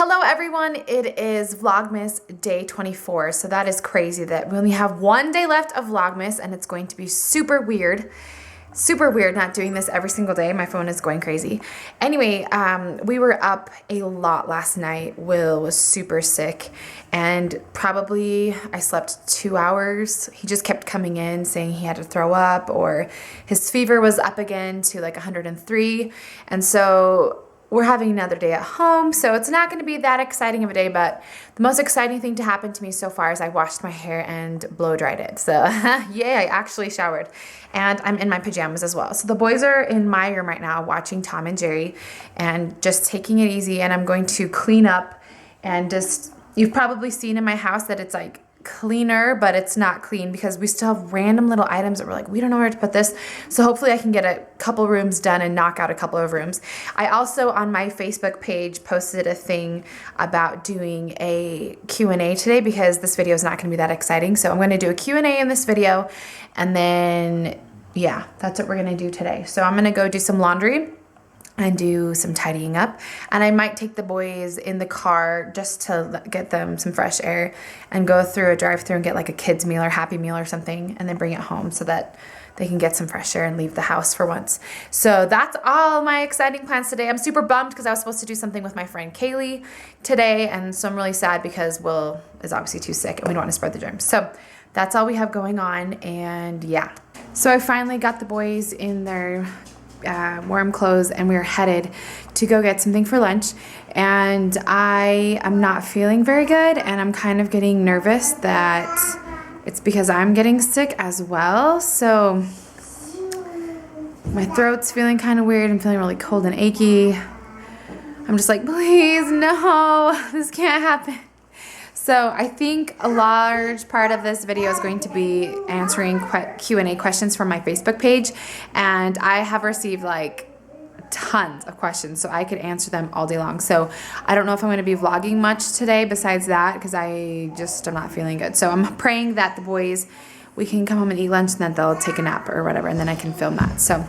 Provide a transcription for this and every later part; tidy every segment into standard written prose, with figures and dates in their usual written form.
Hello everyone, it is Vlogmas day 24, so that is crazy that we only have one day left of Vlogmas and it's going to be super weird not doing this every single day. My phone is going crazy. Anyway, we were up a lot last night. Will was super sick and probably I slept 2 hours. He just kept coming in saying he had to throw up or his fever was up again to like 103, and so we're having another day at home, so it's not going to be that exciting of a day, but the most exciting thing to happen to me so far is I washed my hair and blow dried it. So yay, I actually showered and I'm in my pajamas as well. So the boys are in my room right now watching Tom and Jerry and just taking it easy, and I'm going to clean up and just, you've probably seen in my house that it's like cleaner, but it's not clean because we still have random little items that we're like, we don't know where to put this. So hopefully I can get a couple rooms done and knock out a couple of rooms. I also on my Facebook page posted a thing about doing a Q&A today because this video is not going to be that exciting. So I'm going to do a Q&A in this video, and then yeah, that's what we're going to do today. So I'm going to go do some laundry and do some tidying up, and I might take the boys in the car just to get them some fresh air and go through a drive-through and get like a kids meal or Happy Meal or something and then bring it home so that they can get some fresh air and leave the house for once. So that's all my exciting plans today. I'm super bummed because I was supposed to do something with my friend Kaylee today, and so I'm really sad because Will is obviously too sick and we don't want to spread the germs. So that's all we have going on, and yeah. So I finally got the boys in their warm clothes and we are headed to go get something for lunch, and I am not feeling very good and I'm kind of getting nervous that it's because I'm getting sick as well. So my throat's feeling kind of weird. I'm feeling really cold and achy. I'm just like, please no, this can't happen. So I think a large part of this video is going to be answering Q&A questions from my Facebook page, and I have received like tons of questions, so I could answer them all day long. So I don't know if I'm going to be vlogging much today besides that because I just am not feeling good. So I'm praying that the boys, we can come home and eat lunch and then they'll take a nap or whatever, and then I can film that. So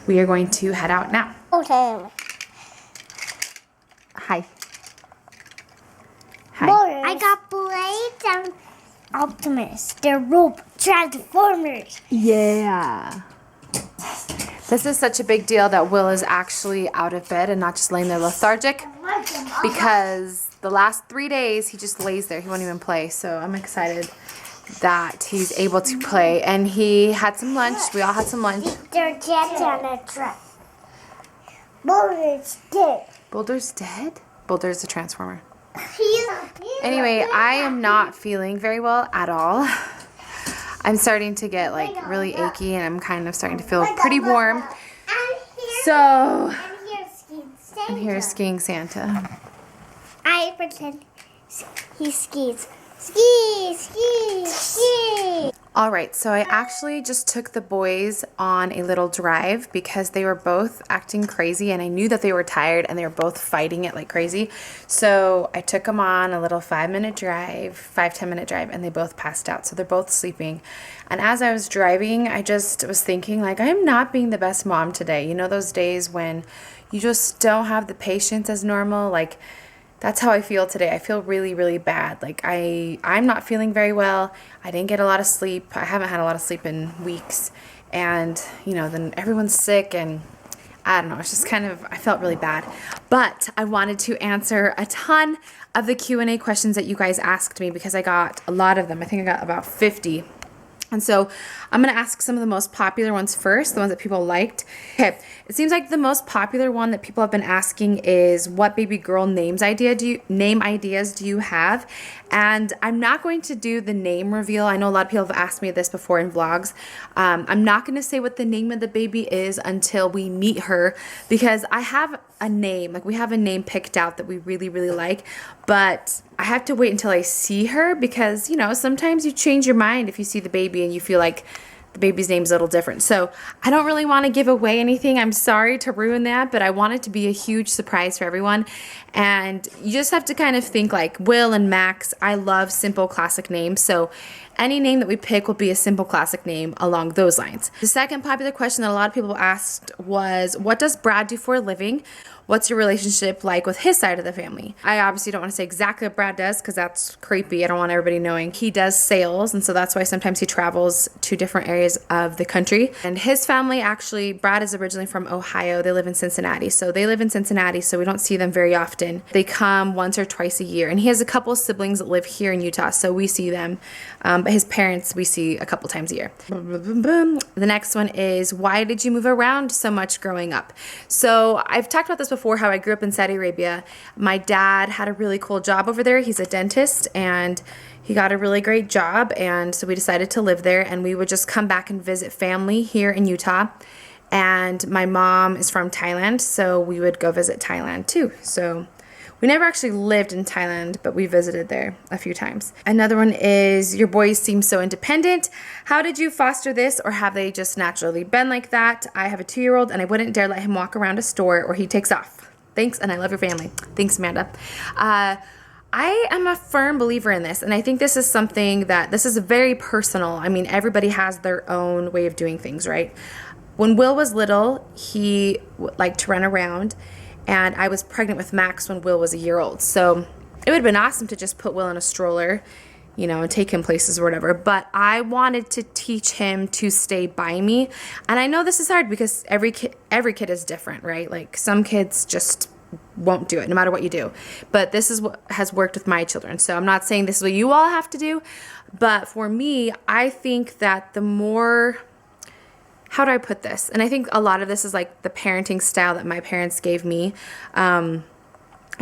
we are going to head out now. Okay. Hi. Hi. I got Blades and Optimus. They're rope transformers. Yeah. This is such a big deal that Will is actually out of bed and not just laying there lethargic, because the last 3 days he just lays there. He won't even play. So I'm excited that he's able to play. And he had some lunch. We all had some lunch. They're dead on a truck. Boulder's dead. Boulder's dead? Boulder's a transformer. Anyway, I am not feeling very well at all. I'm starting to get like really achy and I'm kind of starting to feel pretty warm. So, and here's skiing Santa. I pretend he skis. Ski, ski, ski. All right, so I actually just took the boys on a little drive because they were both acting crazy and I knew that they were tired and they were both fighting it like crazy. So I took them on a little 5-10 minute drive, and they both passed out. So they're both sleeping. And as I was driving, I just was thinking like, I'm not being the best mom today. You know those days when you just don't have the patience as normal? Like, that's how I feel today. I feel really, really bad. Like I'm not feeling very well. I didn't get a lot of sleep. I haven't had a lot of sleep in weeks. And, you know, then everyone's sick and I don't know. It's just kind of, I felt really bad. But I wanted to answer a ton of the Q&A questions that you guys asked me because I got a lot of them. I think I got about 50. And so I'm going to ask some of the most popular ones first, the ones that people liked. Okay, it seems like the most popular one that people have been asking is what baby girl name ideas do you have? And I'm not going to do the name reveal. I know a lot of people have asked me this before in vlogs. I'm not going to say what the name of the baby is until we meet her, because I have a name, like we have a name picked out that we really, really like, but I have to wait until I see her because, you know, sometimes you change your mind if you see the baby and you feel like the baby's name is a little different. So I don't really want to give away anything. I'm sorry to ruin that, but I want it to be a huge surprise for everyone. And you just have to kind of think like Will and Max. I love simple classic names. So any name that we pick will be a simple classic name along those lines. The second popular question that a lot of people asked was, what does Brad do for a living? what's your relationship like with his side of the family? I obviously don't want to say exactly what Brad does because that's creepy. I don't want everybody knowing. He does sales, and so that's why sometimes he travels to different areas of the country. And his family, actually, Brad is originally from Ohio. They live in Cincinnati. So they live in Cincinnati, so we don't see them very often. They come once or twice a year. And he has a couple of siblings that live here in Utah, so we see them. But his parents, we see a couple times a year. The next one is, why did you move around so much growing up? So I've talked about this before, how I grew up in Saudi Arabia. My dad had a really cool job over there. He's a dentist, and he got a really great job, and so we decided to live there, and we would just come back and visit family here in Utah. And my mom is from Thailand, so we would go visit Thailand too. So we never actually lived in Thailand, but we visited there a few times. Another one is, your boys seem so independent. How did you foster this, or have they just naturally been like that? I have a 2-year-old, and I wouldn't dare let him walk around a store or he takes off. Thanks, and I love your family. Thanks, Amanda. I am a firm believer in this, and I think this is something that, this is very personal. I mean, everybody has their own way of doing things, right? When Will was little, he liked to run around, and I was pregnant with Max when Will was a year old. So it would have been awesome to just put Will in a stroller, you know, and take him places or whatever. But I wanted to teach him to stay by me. And I know this is hard because every kid is different, right? Like, some kids just won't do it no matter what you do. But this is what has worked with my children. So I'm not saying this is what you all have to do. But for me, I think that the more, how do I put this? And I think a lot of this is like the parenting style that my parents gave me,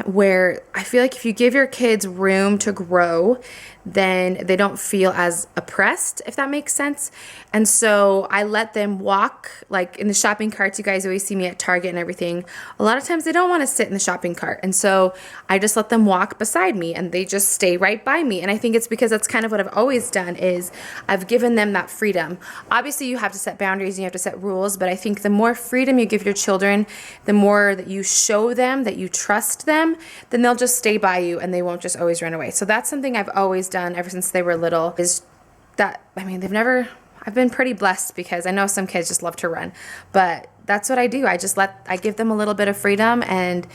where I feel like if you give your kids room to grow, then they don't feel as oppressed, if that makes sense. And so I let them walk, like in the shopping carts. You guys always see me at Target and everything. A lot of times they don't want to sit in the shopping cart. And so I just let them walk beside me, and they just stay right by me. And I think it's because that's kind of what I've always done, is I've given them that freedom. Obviously, you have to set boundaries and you have to set rules, but I think the more freedom you give your children, the more that you show them that you trust them, then they'll just stay by you and they won't just always run away. So that's something I've always done ever since they were little, is that, I mean, I've been pretty blessed, because I know some kids just love to run, but that's what I do. I give them a little bit of freedom, and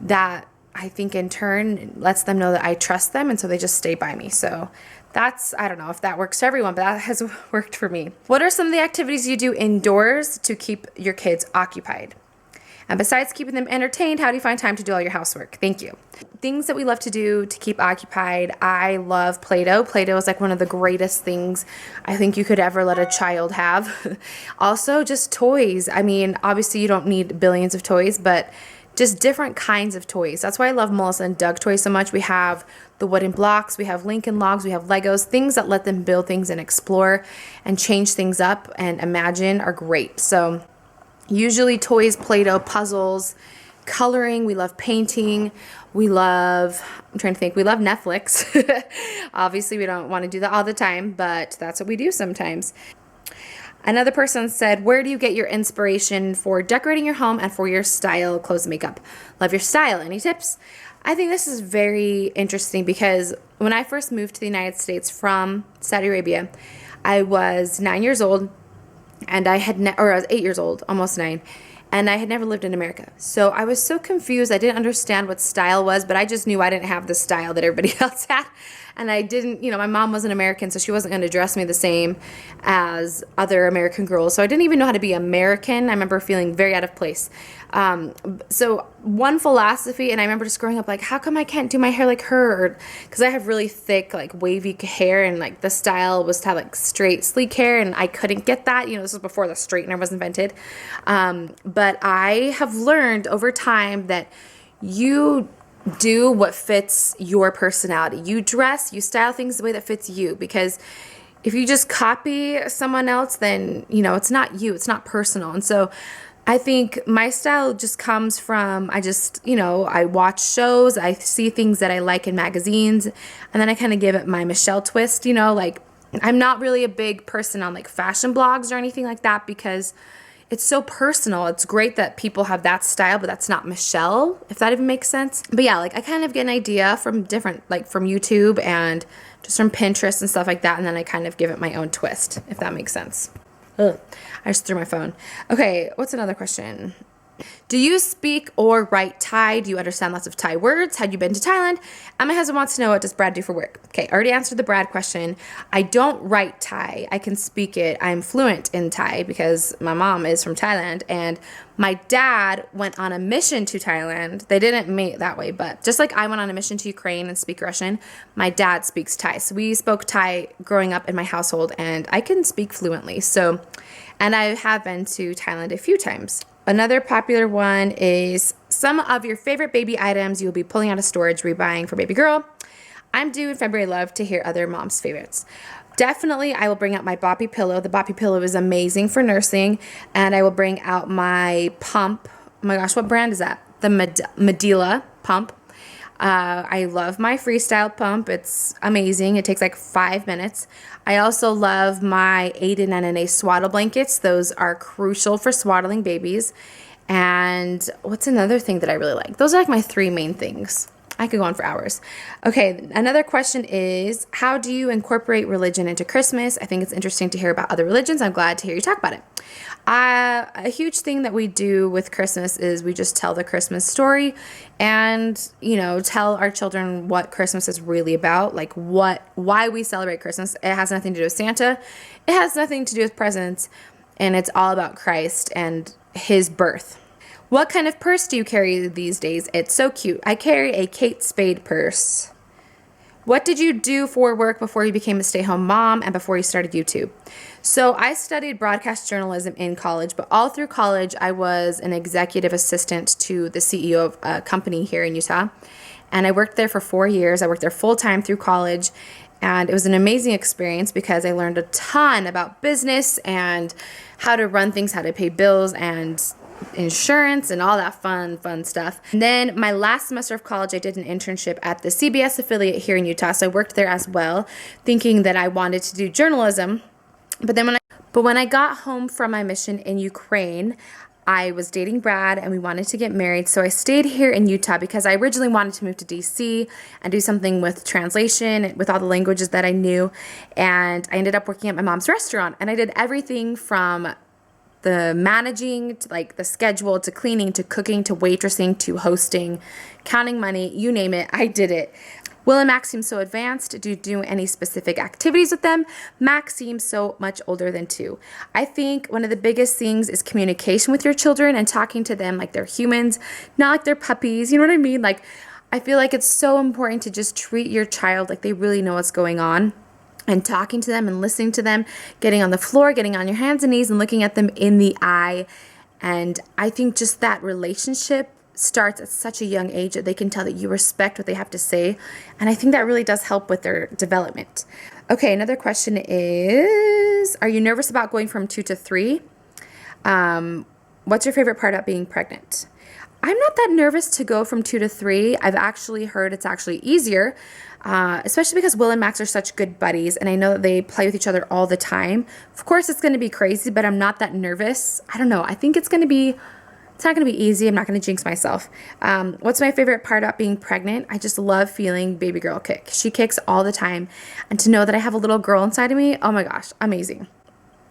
that, I think, in turn lets them know that I trust them, and so they just stay by me. So that's, I don't know if that works for everyone, but that has worked for me. What are some of the activities you do indoors to keep your kids occupied? And besides keeping them entertained, how do you find time to do all your housework? Thank you. Things that we love to do to keep occupied. I love Play-Doh. Play-Doh is like one of the greatest things I think you could ever let a child have. Also, just toys. I mean, obviously you don't need billions of toys, but just different kinds of toys. That's why I love Melissa and Doug toys so much. We have the wooden blocks, we have Lincoln Logs, we have Legos. Things that let them build things and explore and change things up and imagine are great. So usually toys, Play-Doh, puzzles, coloring. We love painting. We love, I'm trying to think, we love Netflix. Obviously, we don't want to do that all the time, but that's what we do sometimes. Another person said, where do you get your inspiration for decorating your home and for your style, clothes, and makeup? Love your style. Any tips? I think this is very interesting, because when I first moved to the United States from Saudi Arabia, I was 9 years old. And I was 8 years old, almost 9, and I had never lived in America. So I was so confused. I didn't understand what style was, but I just knew I didn't have the style that everybody else had. And I didn't, my mom wasn't American, so she wasn't going to dress me the same as other American girls. So I didn't even know how to be American. I remember feeling very out of place. So one philosophy, and I remember just growing up like, how come I can't do my hair like her? Because I have really thick, like wavy hair, and like the style was to have like straight, sleek hair, and I couldn't get that. This was before the straightener was invented. But I have learned over time that you do what fits your personality. You dress, you style things the way that fits you, because if you just copy someone else, then, it's not you, it's not personal. And so I think my style just comes from, I watch shows, I see things that I like in magazines, and then I kind of give it my Michelle twist, like, I'm not really a big person on like fashion blogs or anything like that, because it's so personal. It's great that people have that style, but that's not Michelle, if that even makes sense. But yeah, like I kind of get an idea from different, like from YouTube and just from Pinterest and stuff like that, and then I kind of give it my own twist, if that makes sense. Ugh, I just threw my phone. Okay, what's another question? Do you speak or write Thai? Do you understand lots of Thai words? Had you been to Thailand? And my husband wants to know, what does Brad do for work? Okay, I already answered the Brad question. I don't write Thai. I can speak it. I'm fluent in Thai because my mom is from Thailand, and my dad went on a mission to Thailand. They didn't meet that way, but just like I went on a mission to Ukraine and speak Russian, my dad speaks Thai. So we spoke Thai growing up in my household, and I can speak fluently. So, and I have been to Thailand a few times. Another popular one is some of your favorite baby items you'll be pulling out of storage, rebuying for baby girl. I'm due in February. Love to hear other moms' favorites. Definitely, I will bring out my Boppy pillow. The Boppy pillow is amazing for nursing. And I will bring out my pump. Oh my gosh, what brand is that? The Medela pump. I love my freestyle pump. It's amazing. It takes like 5 minutes. I also love my Aiden and Nene swaddle blankets. Those are crucial for swaddling babies. And what's another thing that I really like? Those are like my 3 main things. I could go on for hours. Okay, another question is, how do you incorporate religion into Christmas? I think it's interesting to hear about other religions. I'm glad to hear you talk about it. A huge thing that we do with Christmas is we just tell the Christmas story and, you know, tell our children what Christmas is really about, like why we celebrate Christmas. It has nothing to do with Santa. It has nothing to do with presents, and it's all about Christ and his birth. What kind of purse do you carry these days? It's so cute. I carry a Kate Spade purse. What did you do for work before you became a stay-home mom and before you started YouTube? So I studied broadcast journalism in college, but all through college, I was an executive assistant to the CEO of a company here in Utah. And I worked there for 4 years. I worked there full-time through college. And it was an amazing experience because I learned a ton about business and how to run things, how to pay bills, and insurance and all that fun stuff. And then my last semester of college, I did an internship at the CBS affiliate here in Utah. So I worked there as well, thinking that I wanted to do journalism. But then when I got home from my mission in Ukraine, I was dating Brad and we wanted to get married. So I stayed here in Utah because I originally wanted to move to DC and do something with translation, with all the languages that I knew. And I ended up working at my mom's restaurant, and I did everything from the managing to like the schedule to cleaning to cooking to waitressing to hosting, counting money, you name it, I did it. Will and Max seem so advanced. Do you do any specific activities with them? Max seems so much older than 2. I think one of the biggest things is communication with your children and talking to them like they're humans, not like they're puppies. You know what I mean? Like, I feel like it's so important to just treat your child like they really know what's going on. And talking to them and listening to them, getting on the floor, getting on your hands and knees and looking at them in the eye. And I think just that relationship starts at such a young age that they can tell that you respect what they have to say. And I think that really does help with their development. Okay, another question is, are you nervous about going from 2 to 3? What's your favorite part about being pregnant? I'm not that nervous to go from 2 to 3. I've actually heard it's actually easier, especially because Will and Max are such good buddies, and I know that they play with each other all the time. Of course, it's going to be crazy, but I'm not that nervous. I don't know. I think it's not going to be easy. I'm not going to jinx myself. What's my favorite part about being pregnant? I just love feeling baby girl kick. She kicks all the time, and to know that I have a little girl inside of me, oh my gosh, amazing.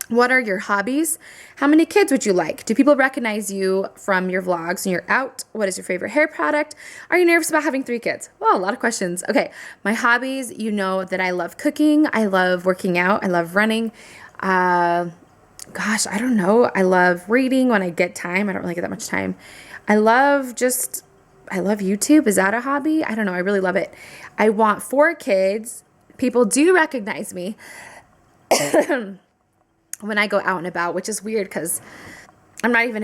What are your hobbies? How many kids would you like? Do people recognize you from your vlogs when you're out? What is your favorite hair product? Are you nervous about having 3 kids? Well, a lot of questions. Okay, my hobbies, you know that I love cooking. I love working out. I love running. Gosh, I don't know. I love reading when I get time. I don't really get that much time. I love YouTube. Is that a hobby? I don't know. I really love it. I want 4 kids. People do recognize me when I go out and about, which is weird because I'm not even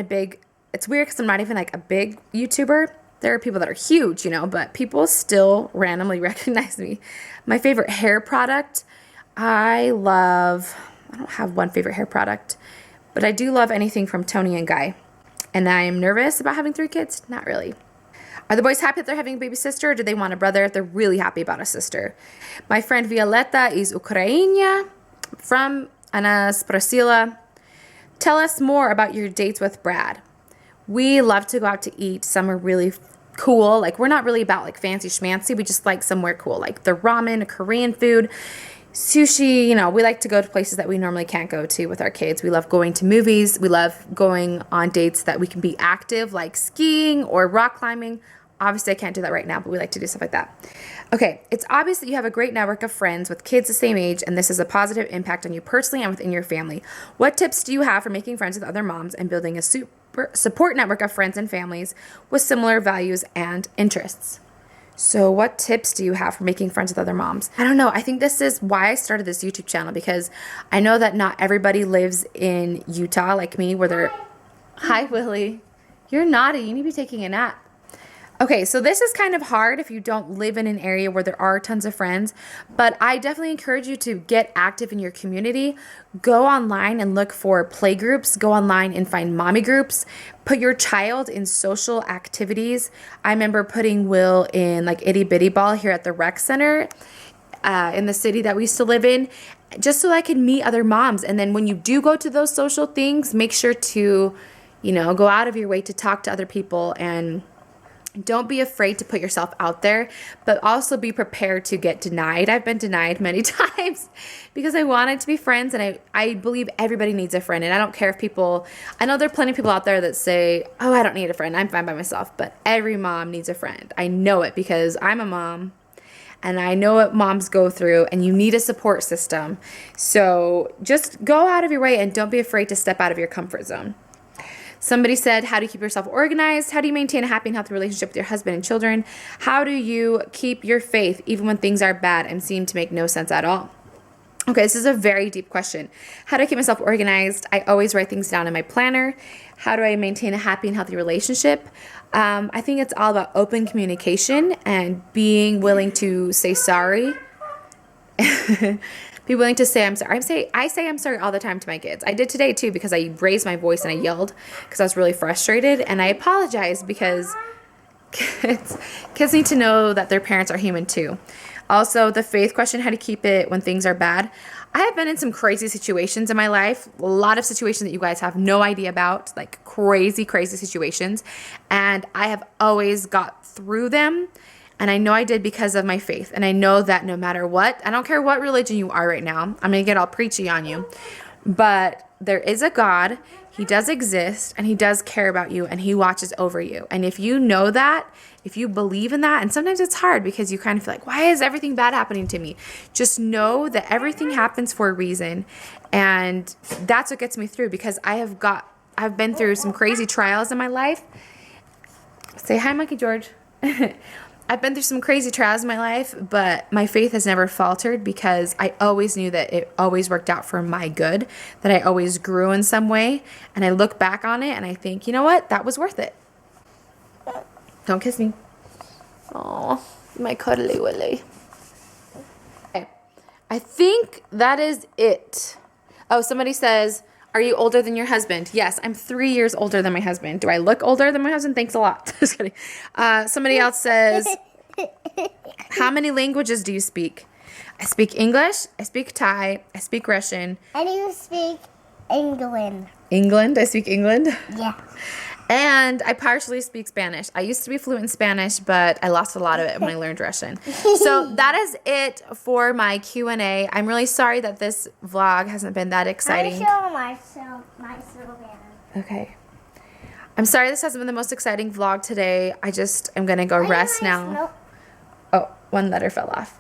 it's weird because I'm not even like a big YouTuber. There are people that are huge, you know, but people still randomly recognize me. My favorite hair product, I don't have one favorite hair product, but I do love anything from Tony and Guy. And I'm nervous about having 3 kids? Not really. Are the boys happy that they're having a baby sister, or do they want a brother? They're really happy about a sister. My friend Violetta is Ukrainian from Anna Sprosila. Tell us more about your dates with Brad. We love to go out to eat somewhere really cool. Like, we're not really about like fancy schmancy. We just like somewhere cool, like the ramen, Korean food. sushi. You know, we like to go to places that we normally can't go to with our kids. We love going to movies. We love going on dates that we can be active, like skiing or rock climbing. Obviously, I can't do that right now, but we like to do stuff like that. Okay, it's obvious that you have a great network of friends with kids the same age, and this has a positive impact on you personally and within your family. What tips do you have for making friends with other moms and building a super support network of friends and families with similar values and interests? So what tips do you have for making friends with other moms? I don't know. I think this is why I started this YouTube channel, because I know that not everybody lives in Utah like me, where they're... Hi, Willie. You're naughty. You need to be taking a nap. Okay, so this is kind of hard if you don't live in an area where there are tons of friends, but I definitely encourage you to get active in your community. Go online and look for play groups. Go online and find mommy groups. Put your child in social activities. I remember putting Will in like itty bitty ball here at the rec center in the city that we used to live in, just so I could meet other moms. And then when you do go to those social things, make sure to, you know, go out of your way to talk to other people, and don't be afraid to put yourself out there, but also be prepared to get denied. I've been denied many times because I wanted to be friends, and I believe everybody needs a friend. And I don't care if people, I know there are plenty of people out there that say, oh, I don't need a friend, I'm fine by myself. But every mom needs a friend. I know it because I'm a mom, and I know what moms go through, and you need a support system. So just go out of your way and don't be afraid to step out of your comfort zone. Somebody said, how do you keep yourself organized? How do you maintain a happy and healthy relationship with your husband and children? How do you keep your faith even when things are bad and seem to make no sense at all? Okay, this is a very deep question. How do I keep myself organized? I always write things down in my planner. How do I maintain a happy and healthy relationship? I think it's all about open communication and being willing to say sorry. Be willing to say I'm sorry. I say I'm sorry all the time to my kids. I did today too, because I raised my voice and I yelled because I was really frustrated, and I apologized because kids need to know that their parents are human too. Also, the faith question, how to keep it when things are bad. I have been in some crazy situations in my life, a lot of situations that you guys have no idea about, like crazy situations, and I have always got through them. And I know I did because of my faith. And I know that no matter what, I don't care what religion you are right now, I'm going to get all preachy on you, but there is a God. He does exist, and he does care about you, and he watches over you. And if you know that, if you believe in that, and sometimes it's hard because you kind of feel like, why is everything bad happening to me? Just know that everything happens for a reason. And that's what gets me through, because I've been through some crazy trials in my life. Say hi, Monkey George. I've been through some crazy trials in my life, but my faith has never faltered, because I always knew that it always worked out for my good, that I always grew in some way. And I look back on it and I think, you know what? That was worth it. Don't kiss me. Oh, my cuddly Willy. Okay. I think that is it. Oh, somebody says, are you older than your husband? Yes, I'm 3 years older than my husband. Do I look older than my husband? Thanks a lot. Just kidding. Somebody else says, how many languages do you speak? I speak English, I speak Thai, I speak Russian. And you speak England. England? I speak England? Yeah. And I partially speak Spanish. I used to be fluent in Spanish, but I lost a lot of it when I learned Russian. So that is it for my Q&A. I'm really sorry that this vlog hasn't been that exciting. I show myself. Okay. I'm sorry this hasn't been the most exciting vlog today. I just am going to go rest now. Oh, one letter fell off.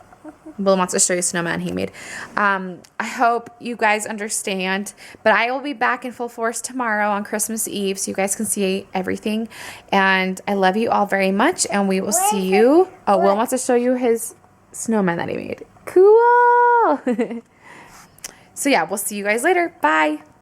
Will wants to show you a snowman he made. I hope you guys understand, but I will be back in full force tomorrow on Christmas Eve, so you guys can see everything. And I love you all very much, and we will see you. Oh, Will wants to show you his snowman that he made. Cool. So yeah, we'll see you guys later. Bye.